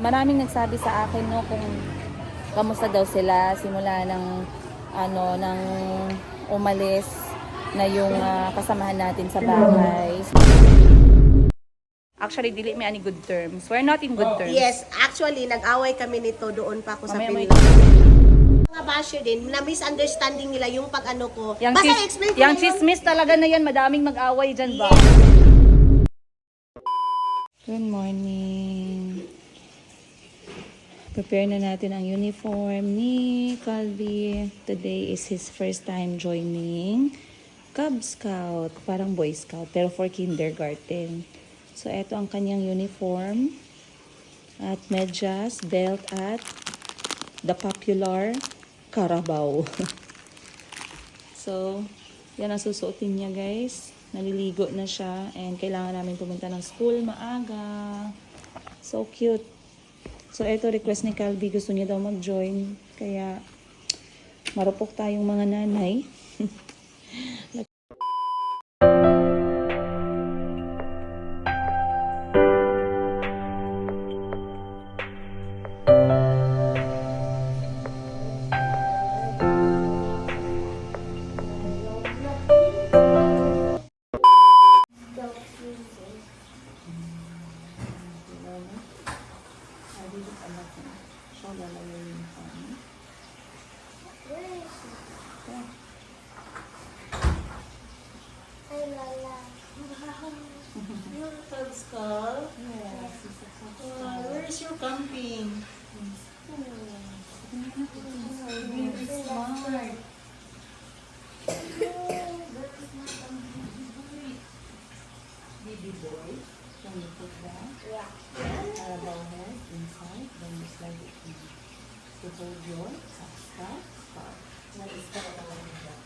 Maraming nagsabi sa akin no kung kamusta daw sila simula ng nang umalis na yung kasamahan natin sa bahay. Actually, dili may any good terms. We're not in good terms. Yes, actually, nag-away kami nito doon pa ako sa Mamaya Pilipinas. Mga basher din, na misunderstanding nila yung pag-ano ko. Yung, Basta explain ko yung na yun. chismis talaga na yan, madaming mag-away dyan ba? Yes. Good morning. Prepare na natin ang uniform ni Calvi. Today is his first time joining Cub Scout. Parang Boy Scout, pero for kindergarten. So, eto ang kanyang uniform. At medyas, belt, at the popular Carabao. So, yan ang susuotin niya, guys. Naliligo na siya. And kailangan namin pumunta ng school maaga. So cute. So, eto request ni Calvi. Gusto niya daw mag-join. Kaya, marupok tayong mga nanay. Where is your camping? Smart. Baby boy, can you put that? Yeah. Carabao head inside, then you slide it in. To hold your scarf. What is Carabao head?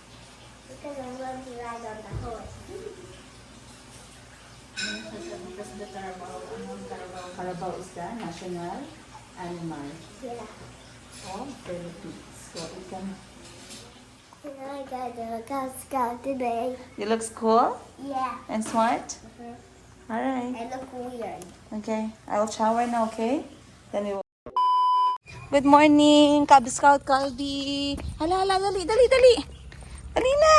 Because I love to ride on the horse. Because the Carabao is the national animal Yeah. of Philippines. So it can. And I got the Girl Scout today. You look cool Yeah. and smart. Alright. I look weird. Okay. I will shower now, okay? Then we will. Good morning, Cub Scout Calvi. Hala, dali. Dali na.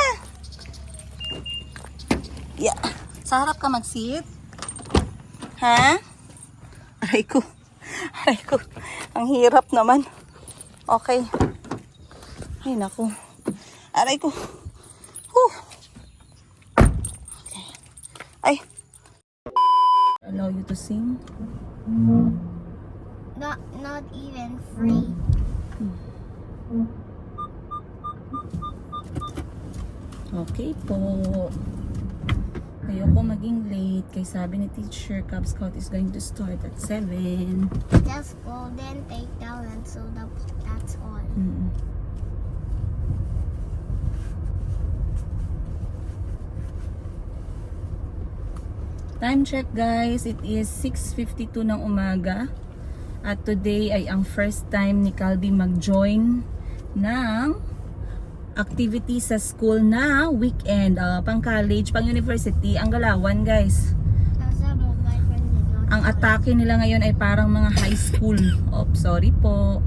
Yeah. Sa harap ka mag-sit. Ha? Aray ko. Ang hirap naman. Okay. Ay, naku. Aray ko. Whew. Okay. Ay. Allow you to sing? Not even free. Okay po. Ayoko maging late. Kaya sabi ni teacher, Cub Scout is going to start at 7. Just go then take down and so that's all. Time check guys, it is 6:52 ng umaga. At today ay ang first time ni Calvi mag-join ng activity sa school na weekend, pang college, pang university, ang galawan guys. Ang atake nila ngayon ay parang mga high school. Sorry po.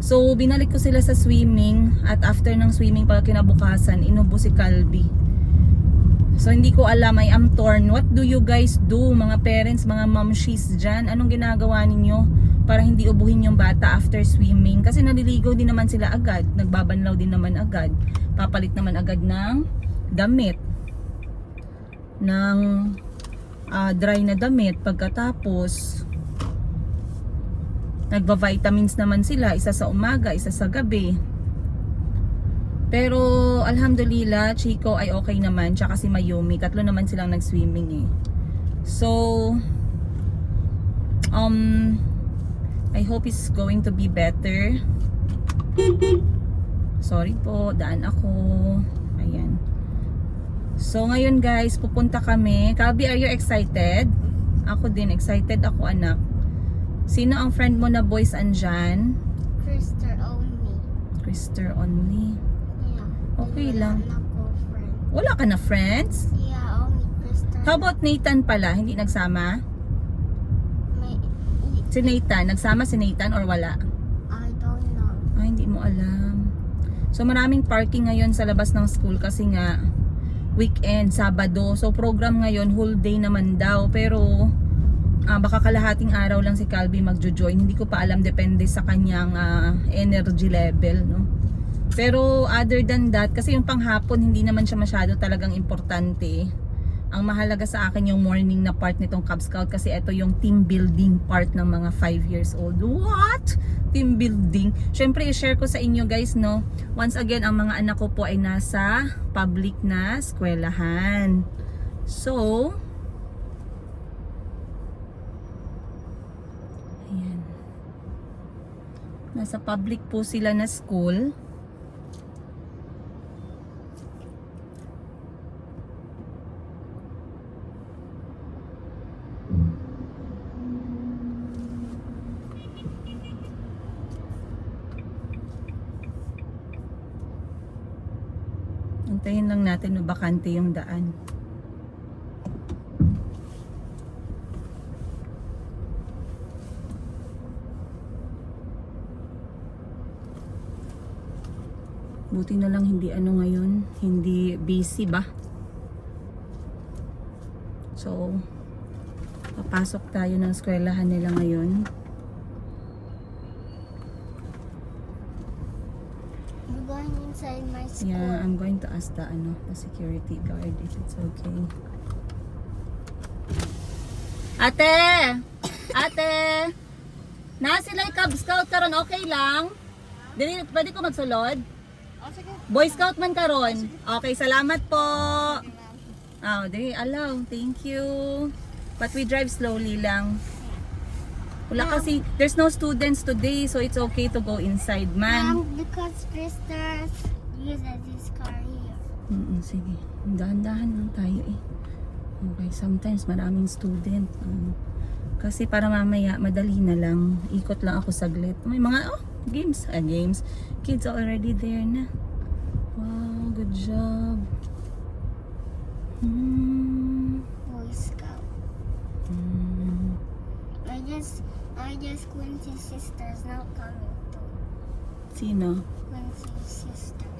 So binalik ko sila sa swimming at after ng swimming pag kinabukasan, inubo si Calvi. So hindi ko alam, I am torn. What do you guys do, mga parents, mga momshies dyan? Anong ginagawa ninyo para hindi ubuhin yung bata after swimming? Kasi naliligaw din naman sila agad, nagbabanlaw din naman agad, papalit naman agad ng damit, ng dry na damit. Pagkatapos nagva-vitamins naman sila, isa sa umaga, isa sa gabi. Pero alhamdulillah, Chico ay okay naman, tsaka si Mayumi, tatlo naman silang nag-swimming eh. So I hope it's going to be better. Sorry po, daan ako. Ayan. So ngayon guys, pupunta kami. Calvi, are you excited? Ako din, excited ako anak. Sino ang friend mo na boys andyan? Krister only. Krister only. Yeah. Okay lang. Wala na ko friend. Wala ka na friends? Yeah, only Krister. How about Nathan pala? Hindi nagsama? May, Si Si Nathan, nagsama si Nathan or wala? I don't know. Ay, hindi mo alam. So maraming parking ngayon sa labas ng school kasi nga weekend, Sabado. So program ngayon, whole day naman daw. Pero baka kalahating araw lang si Calby magjo-join. Hindi ko pa alam, depende sa kanyang energy level, no? Pero other than that, kasi yung panghapon hindi naman siya masyado talagang importante. Ang mahalaga sa akin yung morning na part nitong Cub Scout kasi ito yung team building part ng mga 5 years old. What? Team building? Syempre i-share ko sa inyo guys, no? Once again, ang mga anak ko po ay nasa public na eskwelahan. So, ayan. Nasa public po sila na school. Antayin lang natin na bakante yung daan. Buti na lang hindi ano ngayon, hindi busy ba? So, papasok tayo ng eskwelahan nila ngayon. We're going inside my school. Yeah, I'm going to ask the security guard if it's okay. Ate! Ate! Na sila Cub Scout karon, okay lang? Dili, pwede ko magsulod? Boy Scout man karon. Okay, salamat po. They allow. Thank you. But we drive slowly lang. Wala kasi, there's no students today, so it's okay to go inside, man. Because Christmas uses this car here. Sige. Dahan-dahan lang tayo eh. Okay, sometimes maraming student. Kasi para mamaya, madali na lang. Ikot lang ako saglit. May mga, games. Games. Kids are already there na. Wow, good job. Boy Scout. I guess Quincy's sister's not coming too. Sino? Quincy's sister.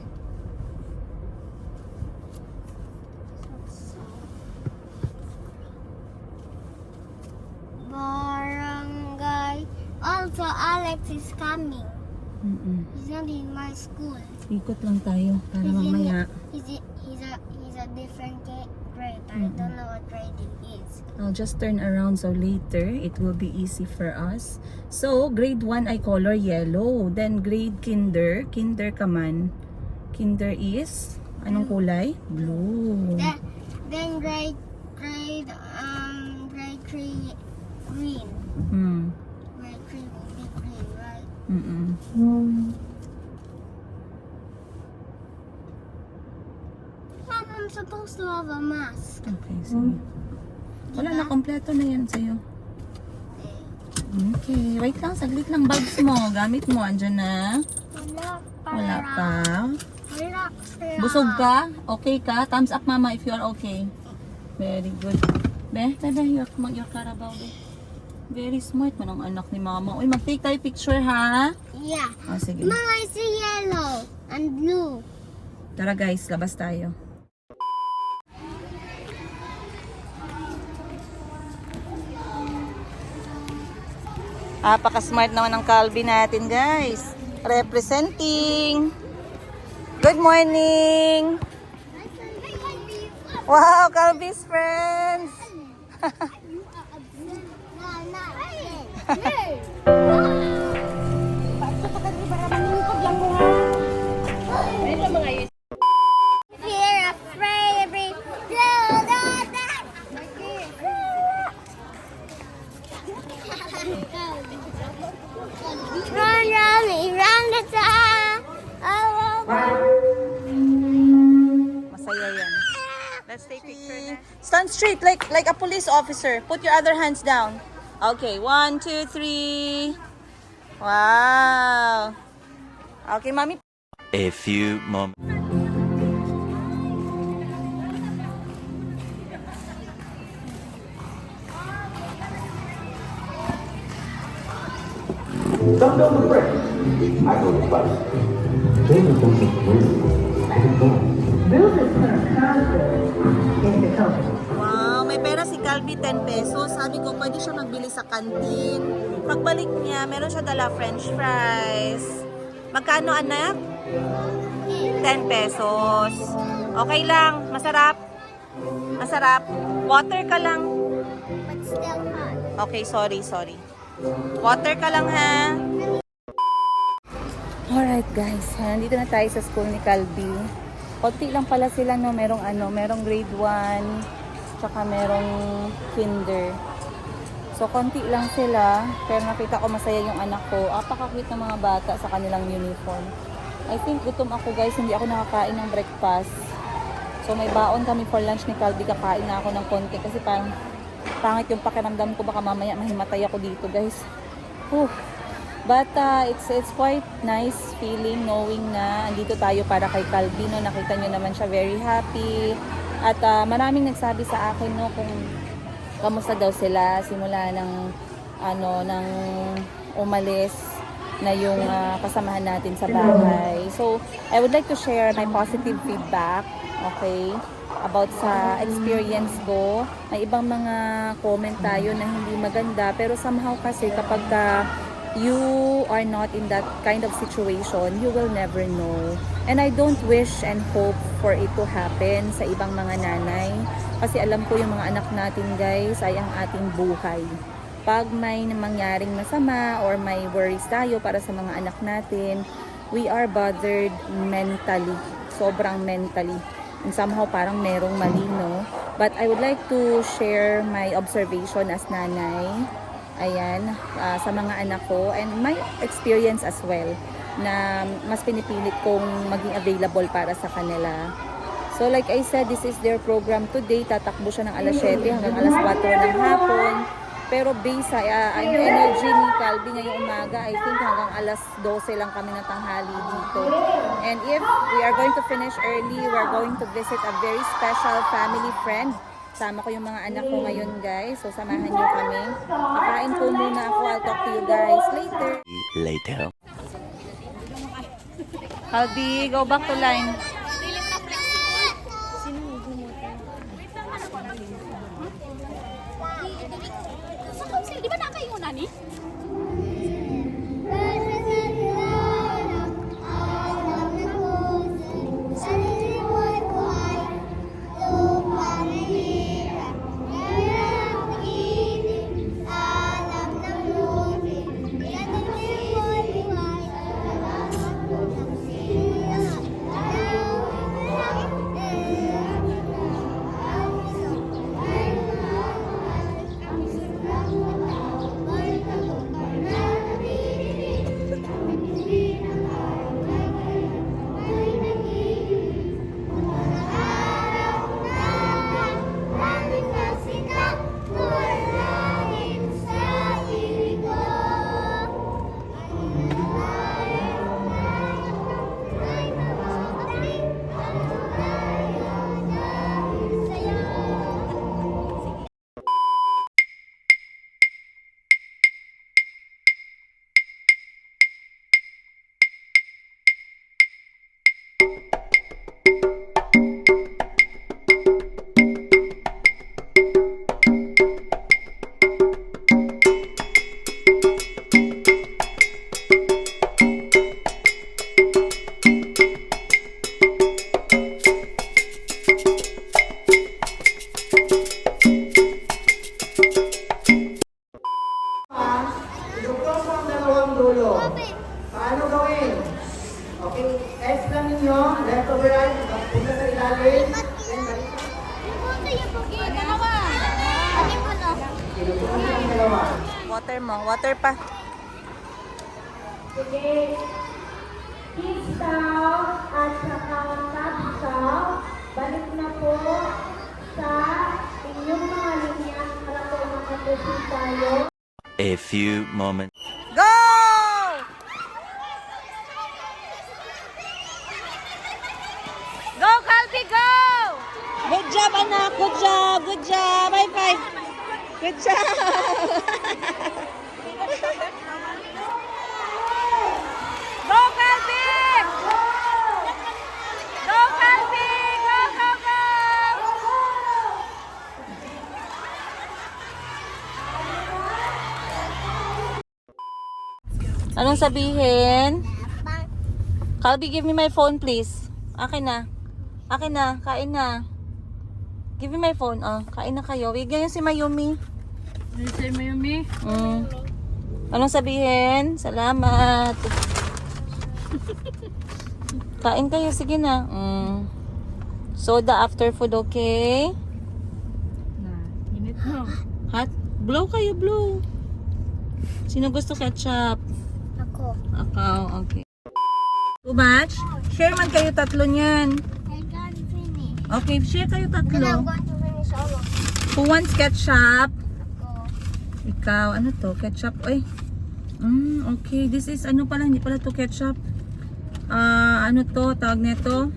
So, barangay. Also, Alex is coming. He's not in my school. Ikot lang tayo para mamaya. He's a different grade. I don't know what grade he is. I'll just turn around so later it will be easy for us. So, grade 1 ay color yellow. Then grade kinder ka man. Kinder is anong kulay? Blue. Then grade 3 green. Grade 3 will be green, right? Mom, I'm supposed to have a mask. Okay, sige. Wala na, kompleto na yan sa'yo. Okay, wait lang, saglit lang. Bags mo, gamit mo, andyan na. Wala pa. Busog ka? Okay ka? Thumbs up mama if you are okay. Very good. Be, your Carabao, be. Very smart man ang anak ni mama. Uy, mag-take tayo picture ha? Yeah. Sige. Mama, I see yellow and blue. Tara guys, labas tayo. Apaka-smart naman ng Calby natin guys. Representing. Good morning. Wow, Calby's friends. We're afraid we run around the town. Masaya yan. Let's take picture na. Stand straight like a police officer. Put your other hands down. Okay, 1, 2, 3. Wow. Okay, mommy. A few moments. Don't know the friend. I know the spice. Jamie doesn't really. I don't know. Bill is put a confidence in the company. Wow, may pera si Calvi, 10 pesos. Sabi ko, pwede siya magbili sa kantin. Pagbalik niya, meron siya dala french fries. Magkano, anak? 10 pesos. Okay lang, masarap. Masarap. Water ka lang. But still hot. Okay, sorry. Water ka lang, ha? Alright guys, nandito na tayo sa school ni Calvi. Konti lang pala sila, no? Merong grade 1, tsaka merong kinder. So, konti lang sila, pero nakita ko masaya yung anak ko. Apaka-cute ng mga bata sa kanilang uniform. I think gutom ako guys, hindi ako nakakain ng breakfast. So, may baon kami for lunch ni Calvi, kakain na ako ng konti kasi parang pangit yung pakiramdam ko, baka mamaya mahimatay ako dito guys. But it's quite nice feeling knowing na andito tayo para kay Calvi, no? Nakita nyo naman siya very happy. At maraming nagsabi sa akin, no, kung kamusta daw sila simula ng umalis na yung kasamahan natin sa bahay. So, I would like to share my positive feedback, okay, about sa experience ko. May ibang mga comment tayo na hindi maganda, pero somehow kasi kapag you are not in that kind of situation, you will never know. And I don't wish and hope for it to happen sa ibang mga nanay. Kasi alam ko yung mga anak natin guys ay ang ating buhay. Pag may mangyaring masama or may worries tayo para sa mga anak natin, we are bothered mentally. Sobrang mentally. And somehow parang merong mali, no? But I would like to share my observation as nanay. Ayan, sa mga anak ko and my experience as well na mas pinipilit kong maging available para sa kanila. So like I said, this is their program today. Tatakbo siya ng alas 7 hanggang alas 4 ng hapon. Pero based sa energy ni Calvi ngayong umaga, I think hanggang alas 12 lang kami ng tanghali dito. And if we are going to finish early, we are going to visit a very special family friend. Sama ko yung mga anak ko ngayon guys. So samahan niyo kami. Kakain po muna ako. I'll talk to you guys later. Calvi, go back to line. Di ba na kayo na ni? Idugtong mo ang dalawang dulo. Paano gawin? Okay, S lang ninyo, left over right, punta sa ilalim, then balik. Idugtong mo ang dalawa. Water mo, water pa. Sige. Kids down at saka tabs down. Balik na po sa inyong mga linya para po makaproceed tayo. A few moments. Go! Go, Calvi, go! Good job, anak. Good job. Good job. High five. Good job. Anong sabihin? Calby, give me my phone please. Akin na. Akin na. Kain na. Give me my phone. Oh, kain na kayo. Bigyan niyo si Mayumi. Si Mayumi. Anong sabihin? Salamat. Kain kayo. Sige na. Soda after food, okay? Init mo. Hot? Blow kayo, blow. Sino gusto ketchup? Ako. Ako, okay. Too much? Share man kayo tatlo niyan. I got finish. Okay, share kayo Then I'm tatlo. going to finish all of it. Who wants ketchup? Ako. Ikaw, ano to? Ketchup? Ay. Okay. This is, ano pala? Hindi pala to ketchup. Ano to? Tawag nito?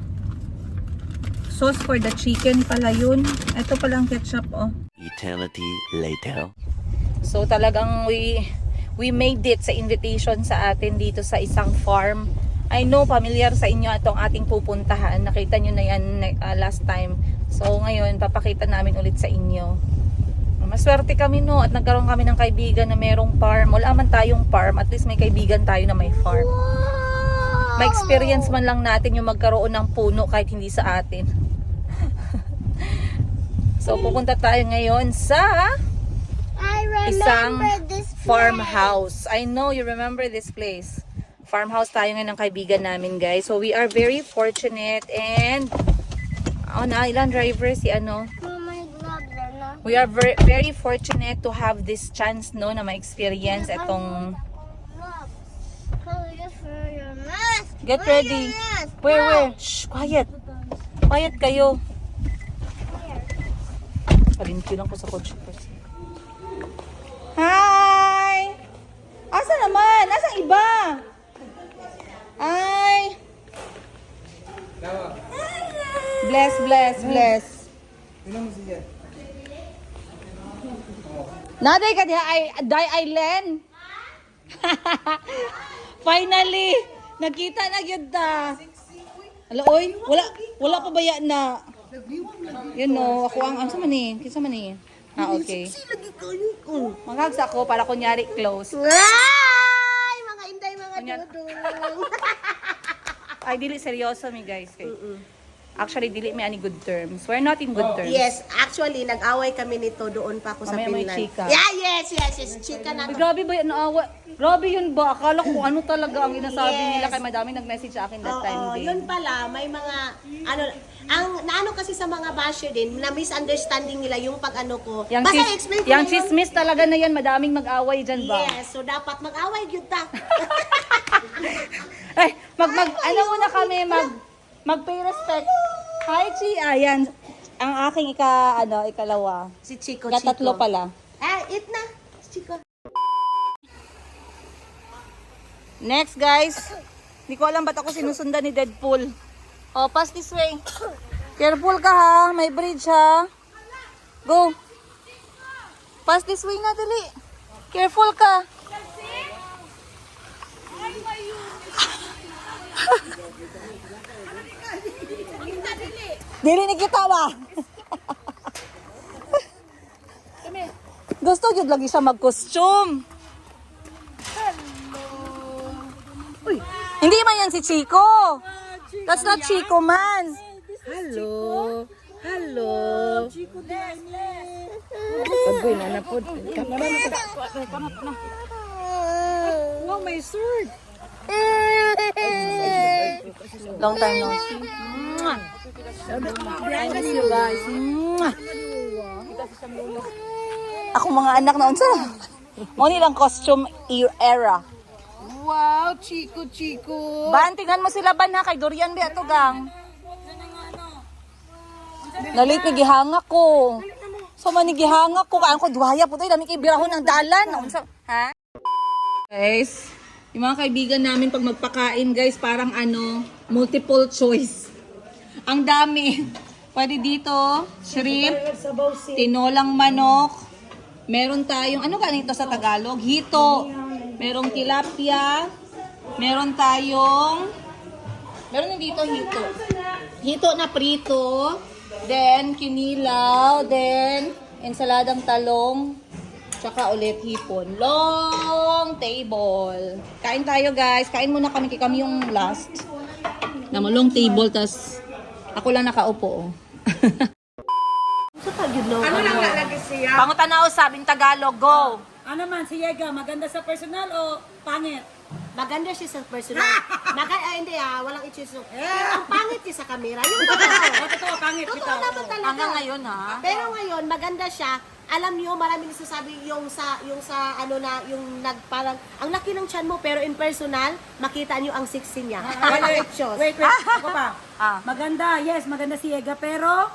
Sauce for the chicken pala yun. Ito pala ang ketchup, oh. Eternity later. So talagang we made it sa invitation sa atin dito sa isang farm. I know familiar sa inyo itong ating pupuntahan. Nakita nyo na yan last time. So ngayon papakita namin ulit sa inyo. Maswerte kami no at nagkaroon kami ng kaibigan na merong farm. Wala man tayong farm, at least may kaibigan tayo na may farm. Ma-experience man lang natin yung magkaroon ng puno kahit hindi sa atin. So pupunta tayo ngayon sa I isang remember this farmhouse. I know you remember this place. Farmhouse tayo ngayon ng kaibigan namin, guys. So we are very fortunate and ilang driver si ano. Oh, my gloves are not. We are very, very fortunate to have this chance no na ma-experience itong Gloves. Chloe, just wear your mask. Get Wear ready. your mask. Where? Shh, quiet. Quiet kayo. Palinti lang ko sa kotse kasi. Hi! Asa naman? Asa iba? Ay! Bless, bless, bless. Naday ka diha ay island. Finally, nakita na gyud ta. Ala oy, wala pa baya na. Yun no, ako ang asa man ni? Kinsa man ni? Okay. Maghagsa ako para kunyari close. Ay, mga inday, mga Kunyari- dudong. Ay dili seryoso mi guys. Kay. Actually dili mi ani good terms. We're not in good terms. Yes, actually, nag-away kami nito doon pa ako sa Mamaya may Finland. chika. Yeah, yes, chika na Ay, to. grabe ba yan? Naawa. Grabe yun ba? Akala ko ano talaga ang inasabi Yes. nila kay madami nag-message sa akin that time Oo, din. yun pala, may mga, ang naano kasi sa mga basher din, na misunderstanding nila yung pag ano ko. Yang, Basta explain ko yang na yun. chismis talaga na yan, madaming mag-away dyan ba? Yes, so dapat mag-away yun ta. Ay, ano muna kami, mag-pay respect. Hi, Chi. Ayan, ang aking ikalawa. Si Chico, Katatlo pala. Eat na, Chico. Next, guys. Hindi ko alam ba't ako sinusundan ni Deadpool. Oh, pass this way. Careful ka ha. May bridge ha. Go. Pass this way na, dali. Careful ka. Dili ni kita ba? Gusto yun lagi siya mag-costume. Hindi man yan si Chico. That's not Chico man. Hello. Hello. Wow, may sword. Long time no see. Mwah. I miss you guys. Mwah. Ako mga anak na unsa. Mo nilang costume era. Wow, Chico. Bantingan mo sila ban ha kay Dorian be ato gang. Nalit ni gihanga ko. So man ni gihanga ko kaan ko duhaya putoy dami kay birahon ang dalan. Unsa ha? Guys, yung mga kaibigan namin pag magpakain guys, parang multiple choice. Ang dami. Pwede dito, shrimp, tinolang manok, meron tayong, ano ganito sa Tagalog? Hito, merong tilapia, meron din dito hito. Hito na prito, then kinilaw, then ensaladang talong, Tsaka ulit hipon. Long table. Kain tayo guys. Kain muna kami. Kami yung last. Naman long table. Tas ako lang nakaupo. Oh. Ano lang lalagay? Pangutanaw sabing Tagalog. Go! Ano man, si Yega, maganda sa personal o pangit? Maganda siya sa personal. Hindi walang i-choose. Pero ang pangit niya sa camera. Yung totoo. Totoo, pangit. Totoo naman talaga. Hanggang ngayon ha. Pero ngayon, maganda siya. Alam niyo, marami nagsasabi yung sa parang ang laki ng tiyan mo pero in personal, makita niyo ang sexy niya. Walang i-choose. Wait, ako pa. Ah. Maganda, yes, maganda si Yega, pero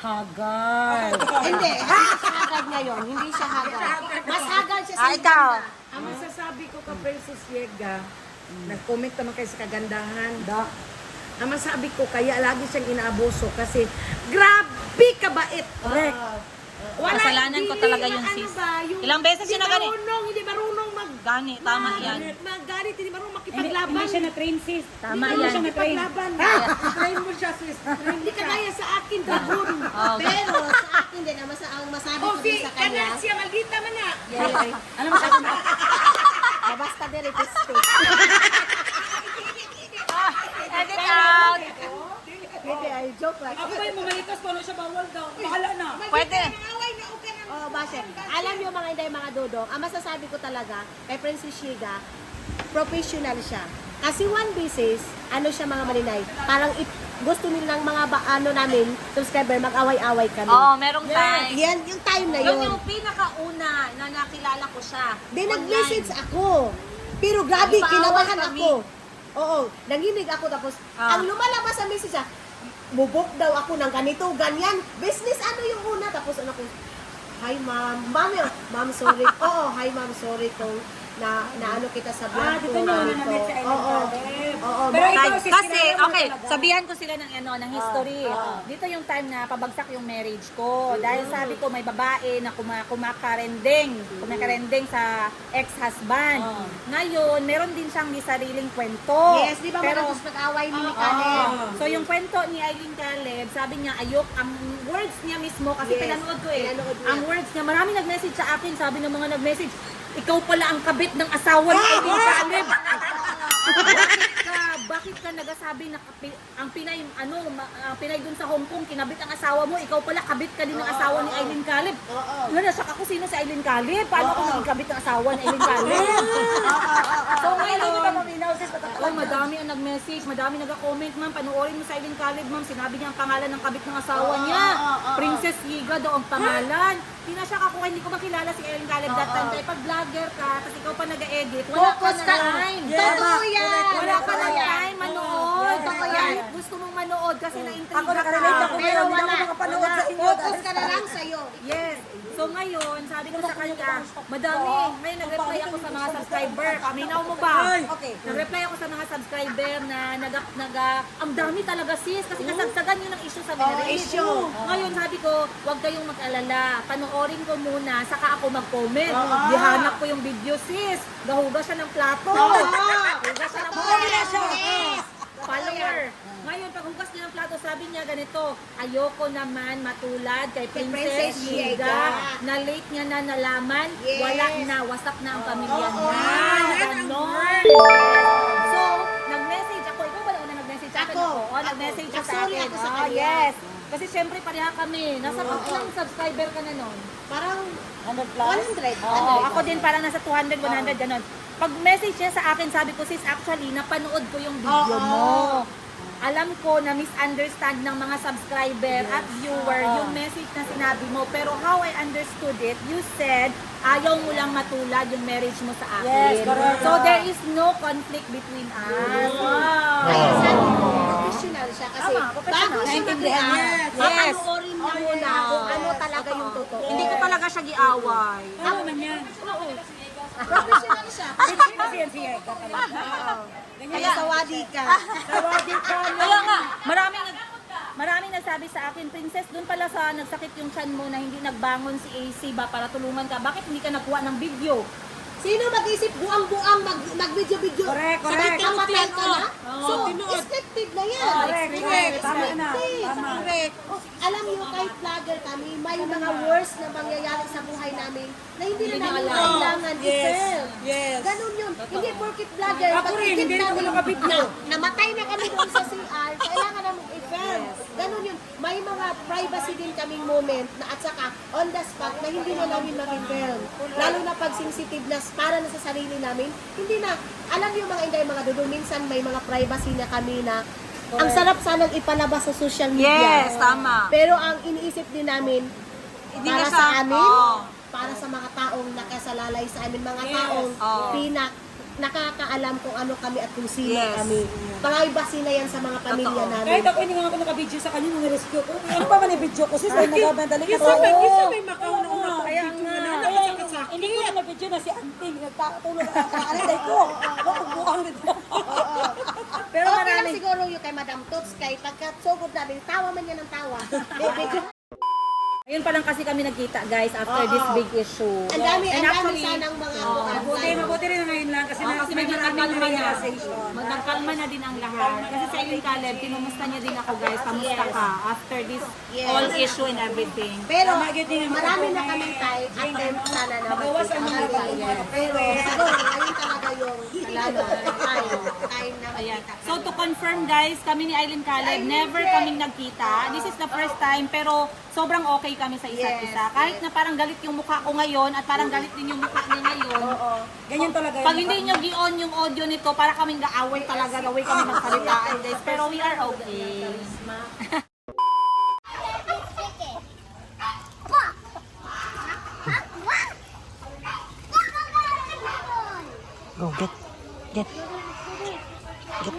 hagal. Hindi siya hagad ngayon. Hindi siya hagad. Mas hagad siya sa Ikaw. Ang masasabi ko ka Princess Yega, nag-comment naman kayo sa kagandahan. Ang masabi ko, kaya lagi siyang inaabuso kasi grabe kabait. Correct. Kasalanan ko talaga yung sis. Ilang beses siya na gani? Hindi marunong Gani, tama yan. magalit, hindi marunong Hindi, makipaglaban. hindi siya na-train, sis. Tama Hindi yan. siya na-train. Train mo siya, sis. Hindi ka kaya sa akin, dragon. Pero sa akin din, ang masabi ko din sa kanya. siya, maldita man na. Ano masabi mo? Basta din, repispe. Edit out. Hindi, ay joke lang. Ako ba yung mamalikas paano siya bawal daw? Bahala na. Pwede. Oh, Bashe. Alam niyo mga inday, mga dodong, ang masasabi ko talaga kay Princess Shiga, professional siya. Kasi one basis, ano siya mga malinay, parang gusto nilang mga namin, subscriber, mag-away-away kami. Merong time. Yan, yung time na Yung yun. pinakauna na nakilala ko siya. Di nag-message ako. Pero grabe, Nagpaaway kinabahan kami. ako. Oo, nanginig ako tapos, ang lumalabas sa message siya, bubok daw ako ng ganito, ganyan. Business ano yung una, tapos ano ko, hi ma'am, ma'am sorry. Oo, hi ma'am, sorry kung na ano kita sa vlog dito niyo na na-meet sa Ellen Oo, Pero ikaw, sis, Kasi, kinaya mo okay, talaga. sabihan ko sila ng ng history. Dito yung time na pabagsak yung marriage ko. Dahil sabi ko may babae na kumakarendeng sa ex-husband. Ngayon, meron din siyang sariling kwento. yes, di ba Pero, mga nag-away ni Caleb? so yung kwento ni Eileen Caleb, sabi niya, ang words niya mismo, kasi Yes, pinanood ko eh. pinanood niya. Ang words niya, marami nag-message sa akin, sabi ng mga nag-message, ikaw pala ang kabit ng asawa ni Eileen Caleb. Bakit ka nagasabi na ang Pinay dun sa Hong Kong, kinabit ang asawa mo, ikaw pala kabit ka din ng asawa ni Eileen Caleb. Nasyak ako, sino si Eileen Caleb? Paano ako naging kabit ng asawa ni Eileen Caleb? So ngayon, madami ang nag-message, madami nag-comment, ma'am, panoorin mo sa Eileen Caleb, ma'am, sinabi niya ang pangalan ng kabit ng asawa niya. Princess Yiga daw ang pangalan. Tinasyak ako, hindi ko makilala si Eileen Caleb that time. Kaya pag vlogger ka, kasi ikaw pa nag-edit, wala ka na time. Totoo yan! Wala ka na time manood. Totoo yan. Kahit gusto mong manood kasi na-intriga Ako nakarelate ka. ako Pero ngayon, hindi wala. ako makapanood sa inyo. Focus ka na lang sa'yo. Yes. So ngayon, sabi ko sa kanya, madami. Ngayon nag-reply ako sa mga subscriber. Paminaw mo ba? Okay. Nag-reply ako sa mga subscriber na ang dami talaga sis kasi kasagsagan yun ang issue sa marriage. issue. Ngayon sabi ko, huwag kayong mag-alala. Panoorin ko muna, saka ako mag-comment. Dihanap ko yung video sis. Gahugas siya ng plato. Hugas siya ng plato. Follower. Ngayon, pag hugas niya ng plato, sabi niya ganito, ayoko naman matulad kay Princess Princess Yiga Yiga. na late niya na nalaman, Yes. wala na, wasak na ang pamilya niya. Ganon. So, nag-message ako. Ikaw ba na una nag-message sa akin? Ako. Oo, nag-message siya sa Nag-sorry akin. ako sa Oh, kanya. yes. Kasi syempre pareha kami. Nasa ilang subscriber ka na nun? Parang 100. Oo, ako din parang nasa 200, 100, ganon. Pag message niya sa akin, sabi ko, sis, actually, napanood ko yung video mo. Alam ko na misunderstand ng mga subscriber at viewer yung message na sinabi mo. Pero how I understood it, you said, ayaw mo lang matulad yung marriage mo sa akin. Yes, correct. So there is no conflict between us. Wow. Kaya sabi ko, professional siya kasi Tama, professional. bago siya Naintindihan mag-react, niya. Yes. papanoorin niya muna kung ano talaga yung totoo. Hindi ko talaga siya giaway. Ano naman yan? Professional siya. Kasi yan si Yega talaga. Kaya sawadi ka. Kaya nga, maraming nagsabi sa akin, Princess, doon pala sa nagsakit yung tiyan mo na hindi nagbangon si AC ba para tulungan ka. Bakit hindi ka nakuha ng video? Sino mag-isip buang-buang mag-video-video? Correct. Sabay kapatay ka na? So, Oo. scripted na yan. Correct. Tama na. Correct. Alam niyo, kahit vlogger kami, may mga worst na mangyayari sa buhay namin na hindi na namin kailangan i-film. Yes. Ganun yun. Hindi porkit vlogger. Ako rin, hindi rin ako nakabidyo. Namatay na kami doon sa CR, kailangan namin i-film. Ganun yun. May mga privacy din kaming moment na at saka on the spot na hindi na namin ma-film. Lalo na pag sensitive na para na sa sarili namin, hindi na. Alam niyo mga inday, mga dudong, minsan may mga privacy na kami na ang sarap sanang ipalabas sa social media. Yes, tama. Pero ang iniisip din namin, Hindi para na sa siya- amin, Oo. para sa mga taong nakasalalay sa amin, mga taong Oo. nakakaalam kung ano kami at kung sino Yes. kami. Privacy na yan sa mga pamilya Totoo. namin. Kahit ako hindi nga ako nakabidyo sa kanya nung rescue ko. Ano pa man i-video ko sis? Ay, nagabandali ka. Kisa may Oo. makauna-una pa Kaya video nga. na Kaya hindi ko na na-video na si Auntie. Nagtatulog na kakaalalay ko. Buang nito. Pero okay lang siguro yung kay Madam Tots, kay pagkasugod namin, tawa man yan ng tawa. Bibig. Ayun pa lang kasi kami nagkita guys after this big issue. Ang dami actually, sanang mga Mabuti rin na ngayon lang kasi kasi medyo nagkalma namin na. realization. Nagkalma na din ang lahat. Kasi sa Eileen Caleb, kinumusta niya din ako guys. Kamusta ka after this all issue and everything. Pero marami na kaming time at time sana na magkita. Pero siguro ngayon talaga yung time na Ayan. magkita. So to confirm guys, kami ni Eileen Caleb, never kaming nagkita. This is the first time pero sobrang okay kami sa isa't isa. Kahit na parang galit yung mukha ko ngayon at parang galit din yung mukha niya ngayon. Ganyan talaga Pag hindi nyo gi-on yung audio nito, para kaming gaaway talaga, gaway kami magkalitaan guys. Pero we are okay. Go, get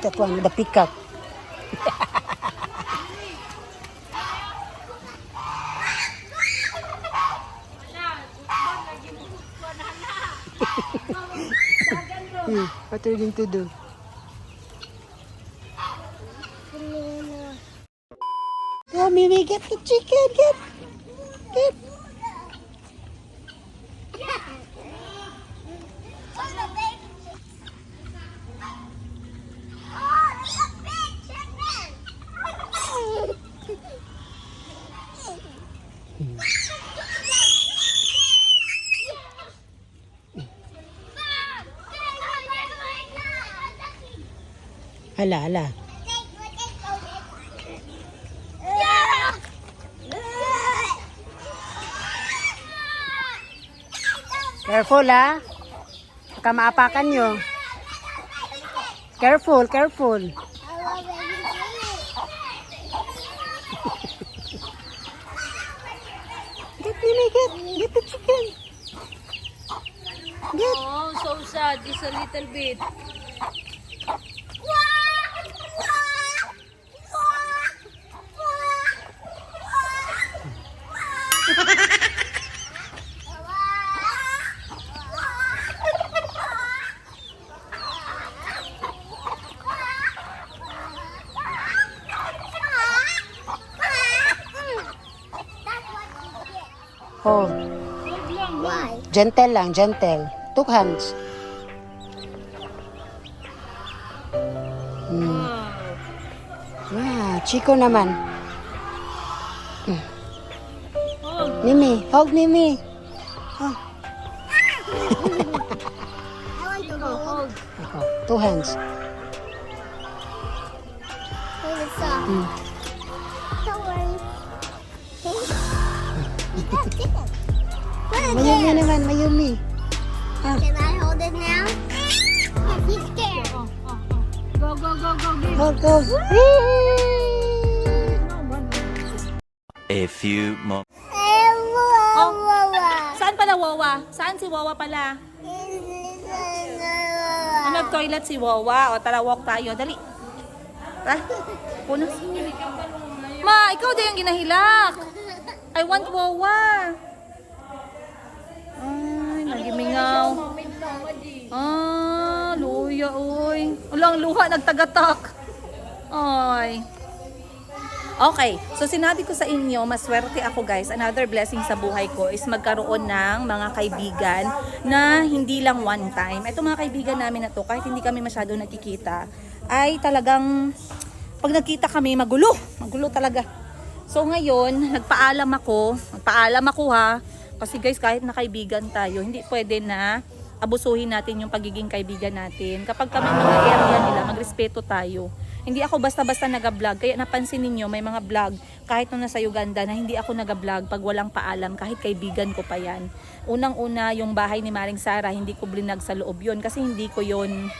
that one, the peacock. What are you going to do? Go, Mimi, get the chicken, get. Ala. Careful, ha? Baka maapakan nyo. Careful. Get, Mimi, get the chicken. Get. Oh, so sad. Just a little bit. Oh. Gentle lang, gentle. Two hands. Chico naman. Mimi, hold Mimi. Oh. Two hands. Mayumi naman, Mayumi. Can I hold it now? He's scared. Go. Go. A few moments. Saan pala Wawa? Saan si Wawa pala? Nag-toilet si Wawa. O tara, walk tayo. Dali. Tara. Punas. Ma, ikaw din yung ginahilak. I want Wawa. Ay, nagimingaw. Luya, oy. Ulang luha, nagtagatak. Ay. Okay, so sinabi ko sa inyo, maswerte ako guys. Another blessing sa buhay ko is magkaroon ng mga kaibigan na hindi lang one time. Ito mga kaibigan namin na to, kahit hindi kami masyado nakikita, ay talagang pag nagkita kami, magulo talaga. So ngayon, nagpaalam ako ha, kasi guys kahit na kaibigan tayo, hindi pwede na abusuhin natin yung pagiging kaibigan natin. Kapag kami mga area nila, magrespeto tayo. Hindi ako basta-basta nag-vlog. Kaya napansin ninyo, may mga vlog kahit nung nasa Uganda na hindi ako nag-vlog pag walang paalam, kahit kaibigan ko pa yan. Unang-una, yung bahay ni Maring Sara, hindi ko blinag sa loob yun kasi hindi ko yun,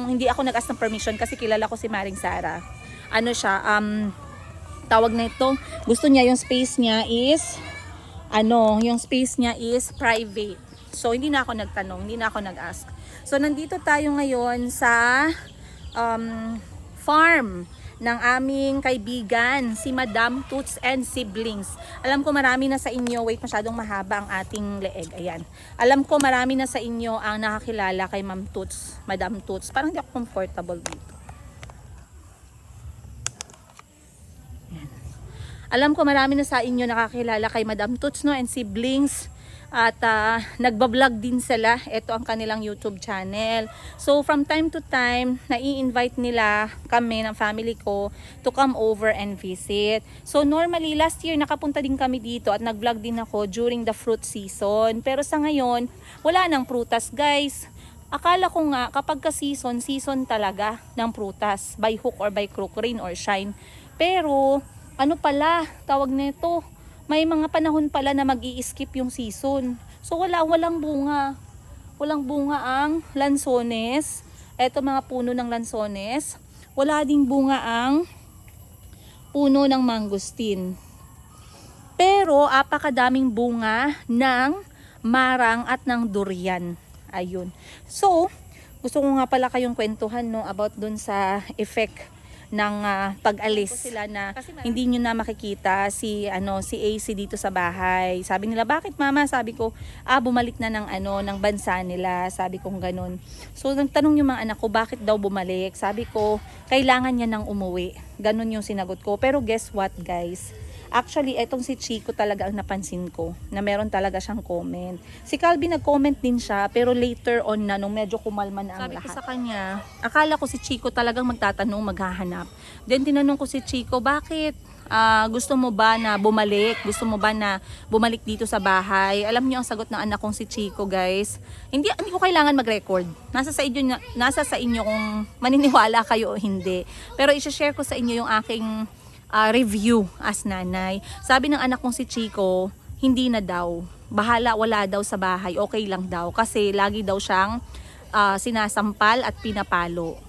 hindi ako nag-ask ng permission kasi kilala ko si Maring Sara. Ano siya, tawag na ito, gusto niya yung space niya is private. So hindi na ako nagtanong, hindi na ako nag-ask. So nandito tayo ngayon sa farm ng aming kaibigan, si Madam Toots and Siblings. Alam ko marami na sa inyo, wait, masyadong mahaba ang ating leeg, ayan. Alam ko marami na sa inyo ang nakakilala kay Ma'am Toots, Madam Toots. Parang hindi ako comfortable dito. Ayan. Alam ko marami na sa inyo nakakilala kay Madam Toots, no, and Siblings. At nagbablog din sila. Ito ang kanilang YouTube channel. So from time to time, nai-invite nila kami ng family ko to come over and visit. So normally last year nakapunta din kami dito at nag-vlog din ako during the fruit season. Pero sa ngayon, wala nang prutas guys. Akala ko nga kapag ka-season talaga ng prutas, by hook or by crook, rain or shine. Pero ano pala, tawag nito, may mga panahon pala na mag-i-skip yung season. So walang bunga. Walang bunga ang lansones. Eto mga puno ng lansones. Wala ding bunga ang puno ng mangosteen. Pero apakadaming bunga ng marang at ng durian. Ayun. So, gusto ko nga pala kayong kwentuhan no about dun sa effect ng pag-alis sila na hindi nyo na makikita si AC dito sa bahay. Sabi nila, bakit mama? Sabi ko, bumalik na ng bansa nila. Sabi kong ganun. So nagtanong yung mga anak ko, bakit daw bumalik? Sabi ko, kailangan niya nang umuwi. Ganun yung sinagot ko. Pero guess what guys? Actually, etong si Chico talaga ang napansin ko na meron talaga siyang comment. Si Calby nag-comment din siya pero later on na nung medyo kumalma na ang lahat. Sabi ko sa kanya, akala ko si Chico talagang magtatanong, maghahanap. Then tinanong ko si Chico, bakit? Gusto mo ba na bumalik? Gusto mo ba na bumalik dito sa bahay? Alam niyo ang sagot ng anak kong si Chico guys. Hindi ko kailangan mag-record. Nasa sa inyo kung maniniwala kayo o hindi. Pero i-share ko sa inyo yung aking review as nanay. Sabi ng anak kong si Chico, hindi na daw. Bahala, wala daw sa bahay. Okay lang daw. Kasi lagi daw siyang sinasampal at pinapalo.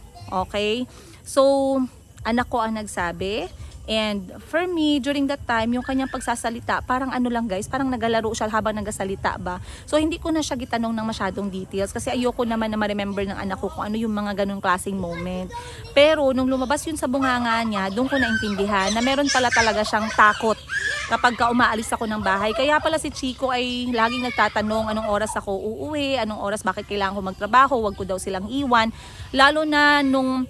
Okay? So, anak ko ang nagsabi. And for me, during that time, yung kanyang pagsasalita, parang ano lang guys, parang nagalaro siya habang nagasalita ba. So hindi ko na siya gitanong ng masyadong details kasi ayoko naman na ma-remember ng anak ko kung ano yung mga ganung klaseng moment. Pero nung lumabas yun sa bunganga niya, doon ko naintindihan na meron pala talaga siyang takot kapag umaalis ako ng bahay. Kaya pala si Chico ay laging nagtatanong anong oras ako uuwi, anong oras, bakit kailangan ko magtrabaho, wag ko daw silang iwan. Lalo na nung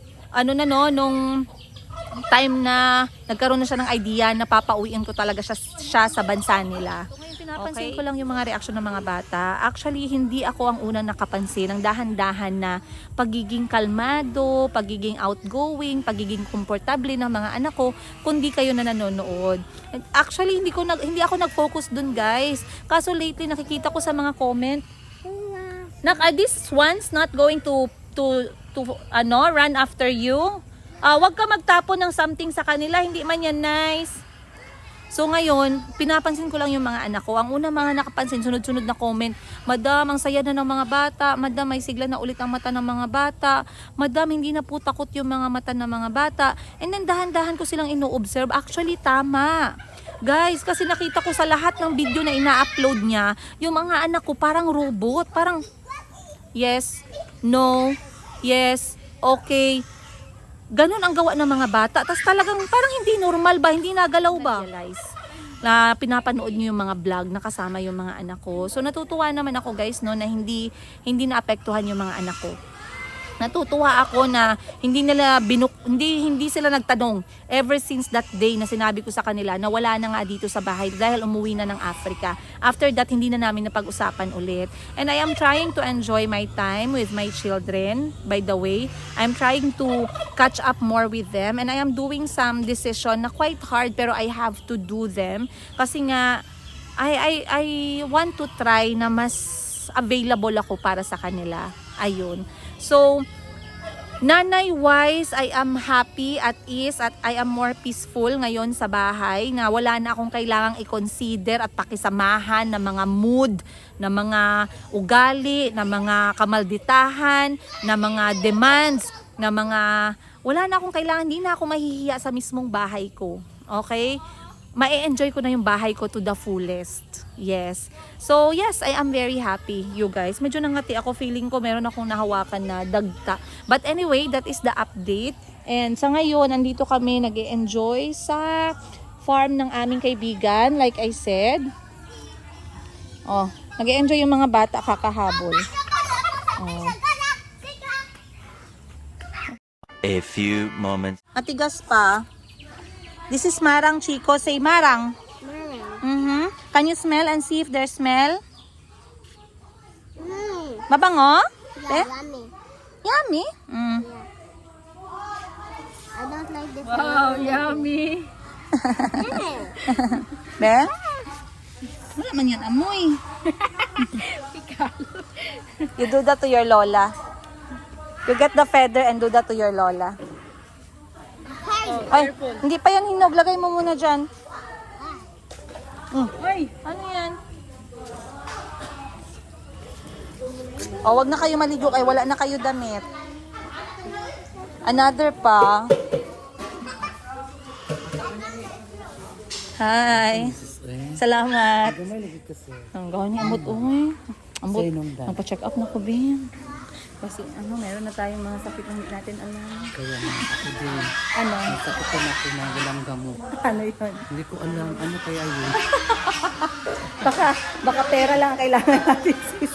time na nagkaroon na siya ng idea na papauwiin ko talaga siya sa bansa nila. So ngayon pinapansin ko lang yung mga reaksyon ng mga bata. Actually, hindi ako ang unang nakapansin ng dahan-dahan na pagiging kalmado, pagiging outgoing, pagiging komportable ng mga anak ko, kundi kayo na nanonood. Actually, hindi ako nag-focus dun guys. Kaso lately nakikita ko sa mga comment, this one's not going to run after you. Wag ka magtapon ng something sa kanila, hindi man yan nice. So ngayon, pinapansin ko lang yung mga anak ko. Ang una mga nakapansin, sunod-sunod na comment, Madam, ang saya na ng mga bata. Madam, may sigla na ulit ang mata ng mga bata. Madam, hindi na po takot yung mga mata ng mga bata. And then dahan-dahan ko silang ino-observe. Actually, tama. Guys, kasi nakita ko sa lahat ng video na ina-upload niya, yung mga anak ko parang robot. Parang, yes, no, yes, okay. Ganun ang gawa ng mga bata. Tapos talagang parang hindi normal ba? Hindi nagalaw ba? Na pinapanood nyo yung mga vlog na kasama yung mga anak ko. So natutuwa naman ako guys no na hindi naapektuhan yung mga anak ko. natutuwa ako na hindi sila nagtanong ever since that day na sinabi ko sa kanila na wala na nga dito sa bahay dahil umuwi na ng Africa. After that, hindi na namin napag-usapan ulit. And I am trying to enjoy my time with my children. By the way, I'm trying to catch up more with them, and I am doing some decision na quite hard pero I have to do them kasi nga I want to try na mas available ako para sa kanila. Ayun. So, nanay-wise, I am happy at ease at I am more peaceful ngayon sa bahay na wala na akong kailangang i-consider at pakisamahan na mga mood, na mga ugali, na mga kamalditahan, na mga demands, na mga wala na akong kailangan, hindi na ako mahihiya sa mismong bahay ko. Okay? Ma-enjoy ko na yung bahay ko to the fullest. Yes. So, yes, I am very happy, you guys. Medyo nangati ako. Feeling ko meron akong nahawakan na dagta. But anyway, that is the update. And sa ngayon, nandito kami nag-e-enjoy sa farm ng aming kaibigan. Like I said. Oh, nag-e-enjoy yung mga bata kakahabol. Oh. A few moments. Matigas pa. This is Marang, Chico. Say Marang. Marang. Can you smell and see if there's smell? Mabango? Eh? Yummy. Yummy? Mm. I don't like the Yummy. Be? Wala man yan amoy. You do that to your lola. You get the feather and do that to your lola. Ay, hindi pa yan hinog. Lagay mo muna dyan. Ay, Ano yan? O, wag na kayo maligo. Ay, wala na kayo damit. Another pa. Hi. Salamat. Ang gawin niya. Ambot, uy. Ambot. Magpa-check up na ko, Ben. Kasi meron na tayong mga sakit na hindi natin alam. Kaya nga, ako din. Ano? Nasakitan ako na walang gamot. Ano yun? Hindi ko alam, ano kaya yun? Baka pera lang ang kailangan natin, sis.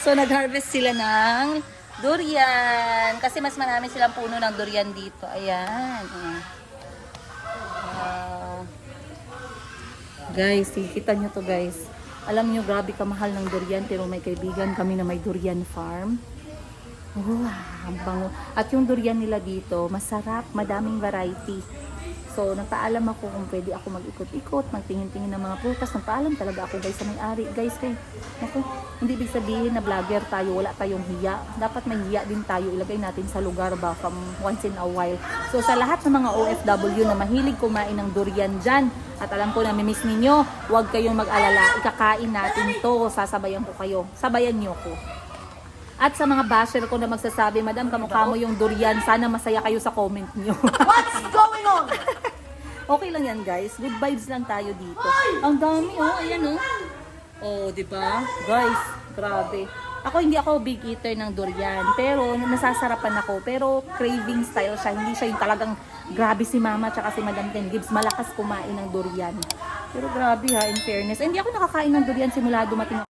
So, nag-harvest sila ng durian. Kasi mas marami silang puno ng durian dito. Ayan. Wow. Guys, kita nyo to, guys. Alam nyo, grabe kamahal ng durian. Pero may kaibigan kami na may durian farm. Wow, ang bango. At yung durian nila dito, masarap, madaming variety. So, nagpaalam ako kung pwede ako mag-ikot-ikot, magtingin-tingin ng mga prutas. Nagpaalam talaga ako, guys, sa may-ari. Guys, naku, hindi ibig sabihin na vlogger tayo, wala tayong hiya. Dapat may hiya din tayo, ilagay natin sa lugar ba from once in a while. So, sa lahat ng mga OFW na mahilig kumain ng durian dyan, at alam ko na mimiss ninyo, huwag kayong mag-alala, ikakain natin to, sasabayan ko kayo. Sabayan nyo ko. At sa mga basher ko na magsasabi, Madam, kamukha mo yung durian, sana masaya kayo sa comment nyo. What's going on? Okay lang yan, guys. Good vibes lang tayo dito. Ang dami, oh. Ayan, oh. Oh, di ba? Guys, grabe. Ako, hindi ako big eater ng durian. Pero, nasasarapan ako. Pero, craving style siya. Hindi siya yung talagang grabe si Mama tsaka si Madam Ten Gibbs. Malakas kumain ng durian. Pero grabe ha, in fairness. Hindi ako nakakain ng durian simula dumating